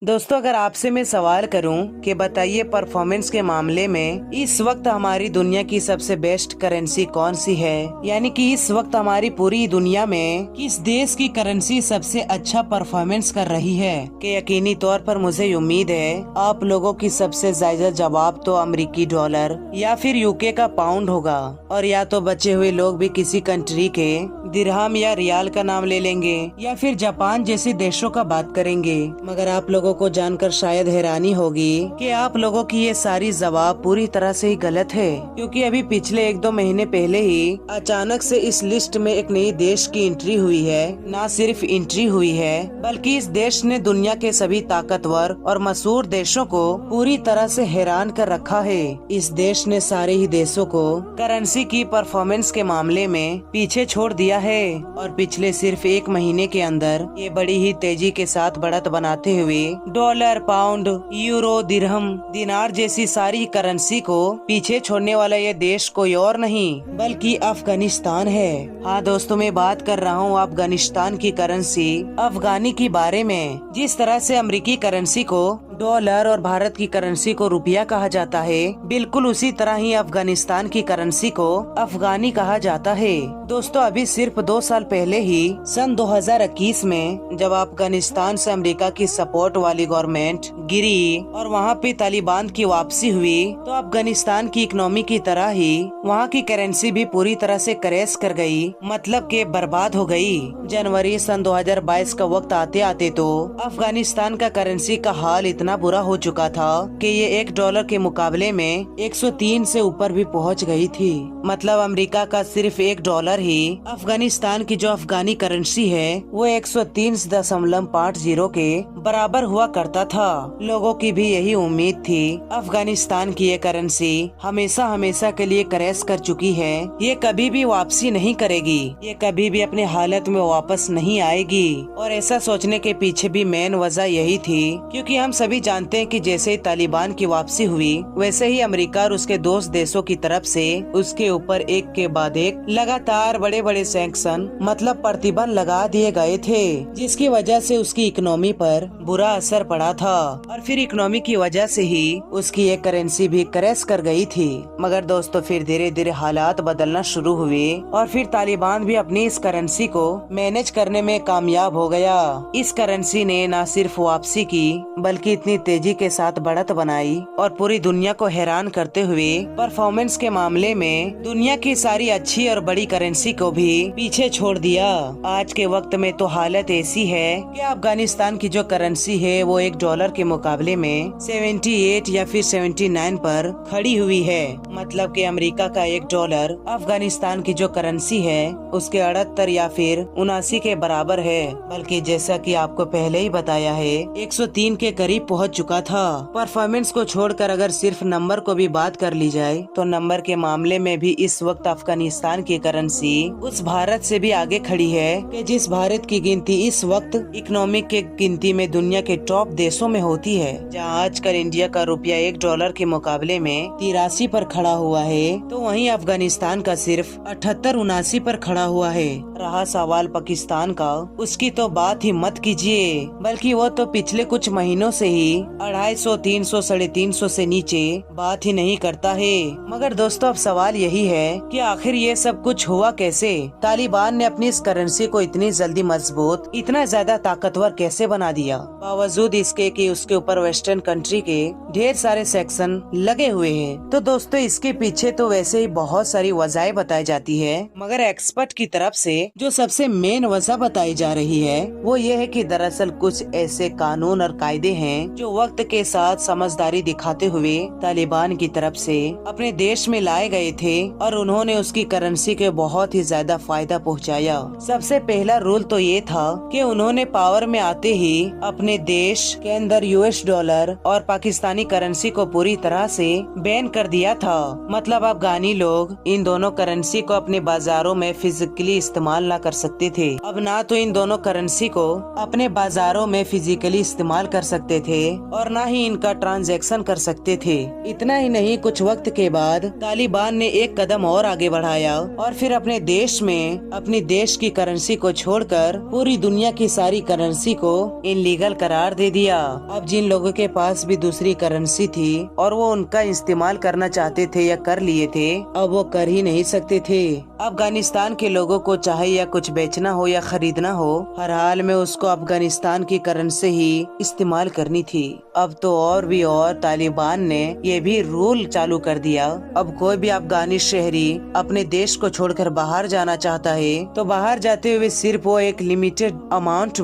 दोस्तों, अगर आपसे मैं सवाल करूं कि बताइए परफॉर्मेंस के मामले में इस वक्त हमारी दुनिया की सबसे बेस्ट करेंसी कौन सी है, यानी कि इस वक्त हमारी पूरी दुनिया में किस देश की करेंसी सबसे अच्छा परफॉर्मेंस कर रही है, कि यकीनी तौर पर मुझे उम्मीद है आप लोगों की सबसे ज्यादा जवाब तो अमेरिकी डॉलर या फिर यूके का पाउंड होगा, और या तो बचे हुए लोग भी किसी कंट्री के दिरहम या रियाल का नाम ले लेंगे या फिर जापान जैसे देशों का बात करेंगे। मगर आप लोगों को जानकर शायद हैरानी होगी कि आप लोगों की ये सारी जवाब पूरी तरह से ही गलत है, क्योंकि अभी पिछले 1-2 महीने पहले ही अचानक से इस लिस्ट में एक नई देश की एंट्री हुई है। न सिर्फ एंट्री हुई है बल्कि इस देश ने दुनिया के सभी ताकतवर और मशहूर देशों को पूरी तरह से हैरान कर रखा है। इस देश ने सारे ही देशों को करेंसी की परफॉर्मेंस के मामले में पीछे छोड़ दिया है, और पिछले सिर्फ 1 महीने के अंदर ये बड़ी ही तेजी के साथ बढ़त बनाते हुए डॉलर, पाउंड, यूरो, दिरहम, दिनार जैसी सारी करेंसी को पीछे छोड़ने वाला ये देश कोई और नहीं बल्कि अफगानिस्तान है। हाँ दोस्तों, मैं बात कर रहा हूँ अफगानिस्तान की करेंसी अफगानी की बारे में। जिस तरह से अमेरिकी करेंसी को डॉलर और भारत की करेंसी को रुपया कहा जाता है, बिल्कुल उसी तरह ही अफगानिस्तान की करेंसी को अफगानी कहा जाता है। दोस्तों, अभी सिर्फ 2 साल पहले ही सन 2021 में जब अफगानिस्तान से अमेरिका की सपोर्ट वाली गवर्नमेंट गिरी और वहाँ पे तालिबान की वापसी हुई, तो अफगानिस्तान की इकोनॉमी की तरह ही वहाँ की करेंसी भी पूरी तरह से क्रैश कर गई, मतलब के बर्बाद हो गई। जनवरी सन 2022 का वक्त आते आते तो अफगानिस्तान का करेंसी का हाल इतना बुरा हो चुका था कि ये $1 के मुकाबले में 103 से ऊपर भी पहुंच गई थी। मतलब अमेरिका का सिर्फ $1 ही अफगानिस्तान की जो अफगानी करेंसी है वो 130.50 के बराबर हुआ करता था। लोगों की भी यही उम्मीद थी। अफगानिस्तान की ये करेंसी हमेशा हमेशा के लिए क्रैश कर चुकी है, ये कभी भी वापसी नहीं करेगी, ये कभी भी अपने हालत में वापस नहीं आएगी। और ऐसा सोचने के पीछे भी मेन वजह यही थी, क्योंकि हम सभी जानते हैं कि जैसे ही तालिबान की वापसी हुई वैसे ही अमेरिका और उसके दोस्त देशों की तरफ से उसके ऊपर एक के बाद एक लगातार बड़े बड़े सैंक्शन मतलब प्रतिबंध लगा दिए गए थे, जिसकी वजह से उसकी इकोनॉमी पर बुरा असर पड़ा था। और फिर इकोनॉमी की वजह से ही उसकी एक करेंसी भी क्रैश कर गई थी। मगर दोस्तों, फिर धीरे धीरे हालात बदलना शुरू हुए और फिर तालिबान भी अपनी इस करेंसी को मैनेज करने में कामयाब हो गया। इस करेंसी ने न सिर्फ वापसी की बल्कि इतनी तेजी के साथ बढ़त बनाई और पूरी दुनिया को हैरान करते हुए परफॉर्मेंस के मामले में दुनिया की सारी अच्छी और बड़ी करेंसी को भी पीछे छोड़ दिया। आज के वक्त में तो हालत ऐसी है कि अफगानिस्तान की जो करेंसी है वो $1 के मुकाबले में 78 या फिर 79 पर खड़ी हुई है। मतलब कि अमेरिका का $1 अफगानिस्तान की जो करेंसी है उसके 78 या फिर 79 के बराबर है। बल्कि जैसा कि आपको पहले ही बताया है 103 के करीब पहुंच चुका था। परफॉर्मेंस को छोड़कर अगर सिर्फ नंबर को भी बात कर ली जाए तो नंबर के मामले में भी इस वक्त अफगानिस्तान की करेंसी उस भारत से भी आगे खड़ी है, कि जिस भारत की गिनती इस वक्त इकोनॉमिक के गिनती में दुनिया के टॉप देशों में होती है। जहां आजकल इंडिया का रुपया $1 के मुकाबले में 83 पर खड़ा हुआ है, तो वहीं अफगानिस्तान का सिर्फ 78-79 पर खड़ा हुआ है। रहा सवाल पाकिस्तान का, उसकी तो बात ही मत कीजिए, बल्कि वो तो पिछले कुछ महीनों से ही 250, 300, 350 से नीचे बात ही नहीं करता है। मगर दोस्तों, अब सवाल यही है कि आखिर ये सब कुछ हुआ कैसे? तालिबान ने अपनी इस करेंसी को इतनी जल्दी मजबूत, इतना ज्यादा ताकतवर कैसे बना दिया, बावजूद इसके कि उसके ऊपर वेस्टर्न कंट्री के ढेर सारे सेक्शन लगे हुए हैं। तो दोस्तों, इसके पीछे तो वैसे ही बहुत सारी वजहें बताई जाती है, मगर एक्सपर्ट की तरफ से जो सबसे मेन वजह बताई जा रही है वो ये है कि दरअसल कुछ ऐसे कानून और कायदे हैं जो वक्त के साथ समझदारी दिखाते हुए तालिबान की तरफ से अपने देश में लाए गए थे, और उन्होंने उसकी करेंसी के बहुत ही ज्यादा फायदा पहुंचाया। सबसे पहला रूल तो ये था कि उन्होंने पावर में आते ही अपने देश के अंदर $, और पाकिस्तानी करेंसी को पूरी तरह से बैन कर दिया था। मतलब अफगानी लोग इन दोनों करेंसी को अपने बाजारों में फिजिकली इस्तेमाल न कर सकते थे। अब ना तो इन दोनों करेंसी को अपने बाजारों में फिजिकली इस्तेमाल कर सकते थे और न ही इनका ट्रांजैक्शन कर सकते थे। इतना ही नहीं, कुछ वक्त के बाद तालिबान ने एक कदम और आगे बढ़ाया और फिर अपने देश में अपनी देश की करेंसी को छोड़कर पूरी दुनिया की सारी करेंसी को इनलीगल करार दे दिया। अब जिन लोगों के पास भी दूसरी करेंसी थी और वो उनका इस्तेमाल करना चाहते थे या कर लिए थे, अब वो कर ही नहीं सकते थे। अफगानिस्तान के लोगों को चाहे या कुछ बेचना हो या खरीदना हो, हर हाल में उसको अफगानिस्तान की करेंसी ही इस्तेमाल करनी थी। अब तो और भी और तालिबान ने ये भी रूल चालू कर दिया। अब कोई भी अफगानी शहरी अपने देश को छोड़कर बाहर जाना चाहता है तो बाहर जाते हुए सिर्फ वो एक लिमिटेड अमाउंट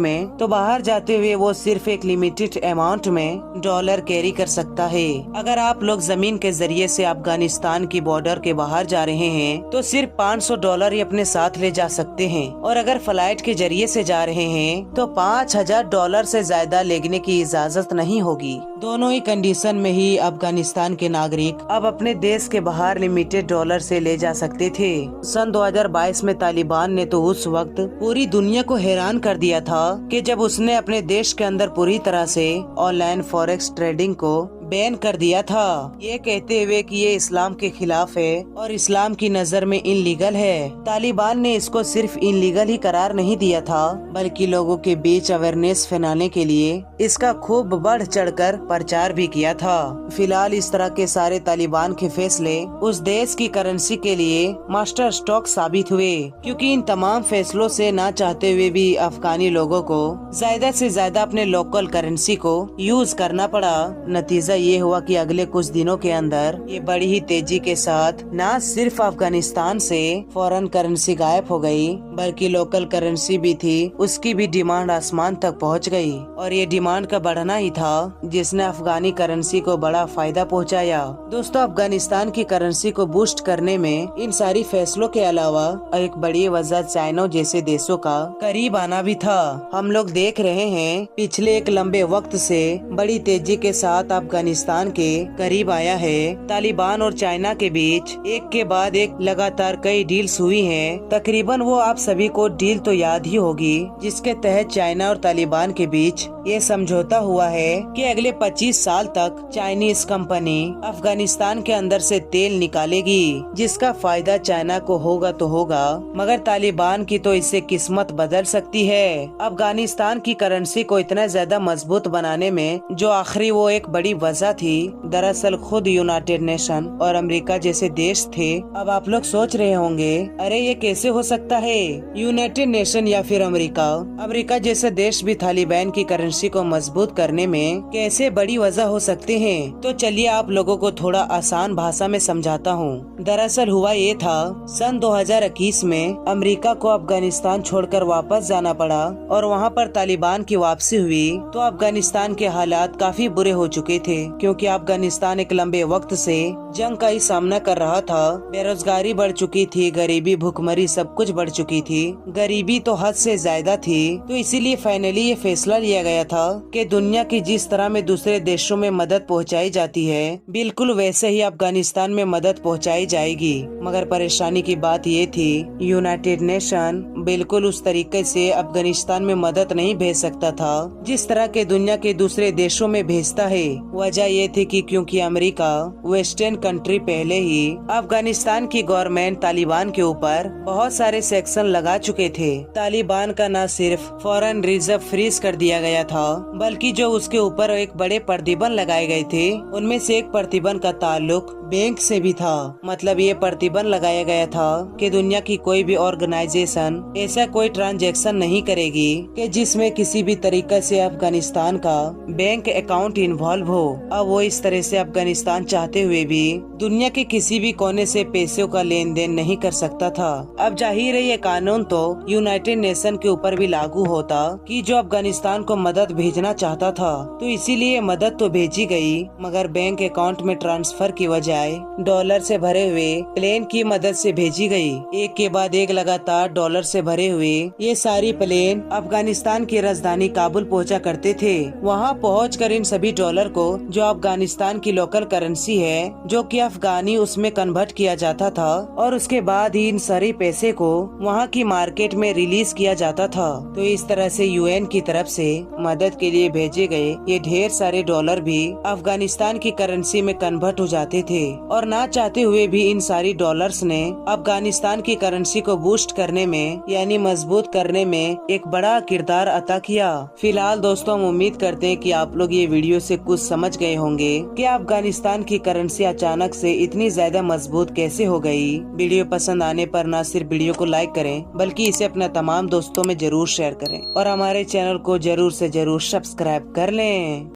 में डॉलर कैरी कर सकता है। अगर आप लोग जमीन के जरिए से अफगानिस्तान की बॉर्डर के बाहर जा रहे हैं तो सिर्फ $500 ही अपने साथ ले जा सकते हैं, और अगर फ्लाइट के जरिए से जा रहे हैं तो $5000 से ज्यादा लेने की इजाजत नहीं होगी। दोनों ही कंडीशन में ही अफगानिस्तान के नागरिक अब अपने देश के बाहर लिमिटेड डॉलर से ले जा सकते थे। सन 2022 में तालिबान ने तो उस वक्त पूरी दुनिया को हैरान कर दिया था कि जब उसने अपने देश के अंदर पूरी तरह से ऑनलाइन फॉरेक्स ट्रेडिंग को बैन कर दिया था, ये कहते हुए कि ये इस्लाम के खिलाफ है और इस्लाम की नजर में इनलीगल है। तालिबान ने इसको सिर्फ इनलीगल ही करार नहीं दिया था, बल्कि लोगों के बीच अवेयरनेस फैलाने के लिए इसका खूब बढ़ चढ़कर प्रचार भी किया था। फिलहाल इस तरह के सारे तालिबान के फैसले उस देश की करेंसी के लिए मास्टर स्ट्रोक साबित हुए, क्योंकि इन तमाम फैसलों से ना चाहते हुए भी अफगानी लोगों को ज्यादा से ज्यादा अपने लोकल करेंसी को यूज करना पड़ा। नतीजा ये हुआ कि अगले कुछ दिनों के अंदर ये बड़ी ही तेजी के साथ न सिर्फ अफगानिस्तान से फॉरेन करेंसी गायब हो गई, बल्कि लोकल करेंसी भी थी उसकी भी डिमांड आसमान तक पहुंच गई। और ये डिमांड का बढ़ना ही था जिसने अफगानी करेंसी को बड़ा फायदा पहुंचाया। दोस्तों, अफगानिस्तान की करेंसी को बूस्ट करने में इन सारी फैसलों के अलावा एक बड़ी वजह चाइना जैसे देशों का करीब आना भी था। हम लोग देख रहे हैं पिछले एक लंबे वक्त से बड़ी तेजी के साथ अफगानिस्तान के करीब आया है। तालिबान और चाइना के बीच एक के बाद एक लगातार कई डील्स हुई हैं। तकरीबन वो आप सभी को डील तो याद ही होगी, जिसके तहत चाइना और तालिबान के बीच ये समझौता हुआ है कि अगले 25 साल तक चाइनीज कंपनी अफगानिस्तान के अंदर से तेल निकालेगी, जिसका फायदा चाइना को होगा तो होगा, मगर तालिबान की तो इससे किस्मत बदल सकती है। अफगानिस्तान की करेंसी को इतना ज्यादा मजबूत बनाने में जो आखिरी वो एक बड़ी वजह थी, दरअसल खुद यूनाइटेड नेशन और अमेरिका जैसे देश थे। अब आप लोग सोच रहे होंगे, अरे ये कैसे हो सकता है, यूनाइटेड नेशन या फिर अमेरिका जैसे देश भी तालिबान की करेंसी को मजबूत करने में कैसे बड़ी वजह हो सकते हैं। तो चलिए आप लोगों को थोड़ा आसान भाषा में समझाता हूँ। दरअसल हुआ ये था, सन 2021 में अमेरिका को अफगानिस्तान छोड़कर वापस जाना पड़ा और वहाँ पर तालिबान की वापसी हुई तो अफगानिस्तान के हालात काफी बुरे हो चुके थे, क्योंकि अफगानिस्तान एक लंबे वक्त से जंग का ही सामना कर रहा था। बेरोजगारी बढ़ चुकी थी, गरीबी भुखमरी सब कुछ बढ़ चुकी थी, गरीबी तो हद से ज्यादा थी। तो इसीलिए फाइनली ये फैसला लिया गया था कि दुनिया की जिस तरह में दूसरे देशों में मदद पहुंचाई जाती है, बिल्कुल वैसे ही अफगानिस्तान में मदद पहुंचाई जाएगी। मगर परेशानी की बात ये थी, यूनाइटेड नेशन बिल्कुल उस तरीके से अफगानिस्तान में मदद नहीं भेज सकता था जिस तरह के दुनिया के दूसरे देशों में भेजता है। वजह ये थी कि क्योंकि अमेरिका वेस्टर्न कंट्री पहले ही अफगानिस्तान की गवर्नमेंट तालिबान के ऊपर बहुत सारे सेक्शन लगा चुके थे। तालिबान का न सिर्फ फॉरेन रिजर्व फ्रीज कर दिया गया था, बल्कि जो उसके ऊपर एक बड़े प्रतिबंध लगाए गए थे, उनमें से एक प्रतिबंध का ताल्लुक बैंक से भी था। मतलब ये प्रतिबंध लगाया गया था कि दुनिया की कोई भी ऑर्गेनाइजेशन ऐसा कोई ट्रांजैक्शन नहीं करेगी कि जिसमें किसी भी तरीके से अफगानिस्तान का बैंक अकाउंट इन्वॉल्व हो। अब वो इस तरह से अफगानिस्तान चाहते हुए भी दुनिया के किसी भी कोने से पैसों का लेन देन नहीं कर सकता था। अब जाहिर है ये कानून तो यूनाइटेड नेशन के ऊपर भी लागू होता कि जो अफगानिस्तान को मदद भेजना चाहता था, तो इसीलिए मदद तो भेजी गई, मगर बैंक अकाउंट में ट्रांसफर की बजाय डॉलर से भरे हुए प्लेन की मदद से भेजी गई। एक के बाद एक लगातार डॉलर से भरे हुए ये सारी प्लेन अफगानिस्तान की राजधानी काबुल पहुंचा करते थे। वहां पहुंचकर इन सभी डॉलर को, जो अफगानिस्तान की लोकल करेंसी है, जो कि अफगानी, उसमें कन्वर्ट किया जाता था और उसके बाद ही इन सारे पैसे को वहां की मार्केट में रिलीज किया जाता था। तो इस तरह से यूएन की तरफ से मदद के लिए भेजे गए ये ढेर सारे डॉलर भी अफगानिस्तान की करेंसी में कन्वर्ट हो जाते थे। और ना चाहते हुए भी इन सारी डॉलर्स ने अफगानिस्तान की करेंसी को बूस्ट करने में यानी मजबूत करने में एक बड़ा किरदार अदा किया। फिलहाल दोस्तों हम उम्मीद करते हैं कि आप लोग ये वीडियो से कुछ समझ गए होंगे कि अफगानिस्तान की करेंसी अचानक से इतनी ज्यादा मजबूत कैसे हो गई। वीडियो पसंद आने पर न सिर्फ वीडियो को लाइक करें बल्कि इसे अपने तमाम दोस्तों में जरूर शेयर करें और हमारे चैनल को जरूर से जरूर सब्सक्राइब कर लें।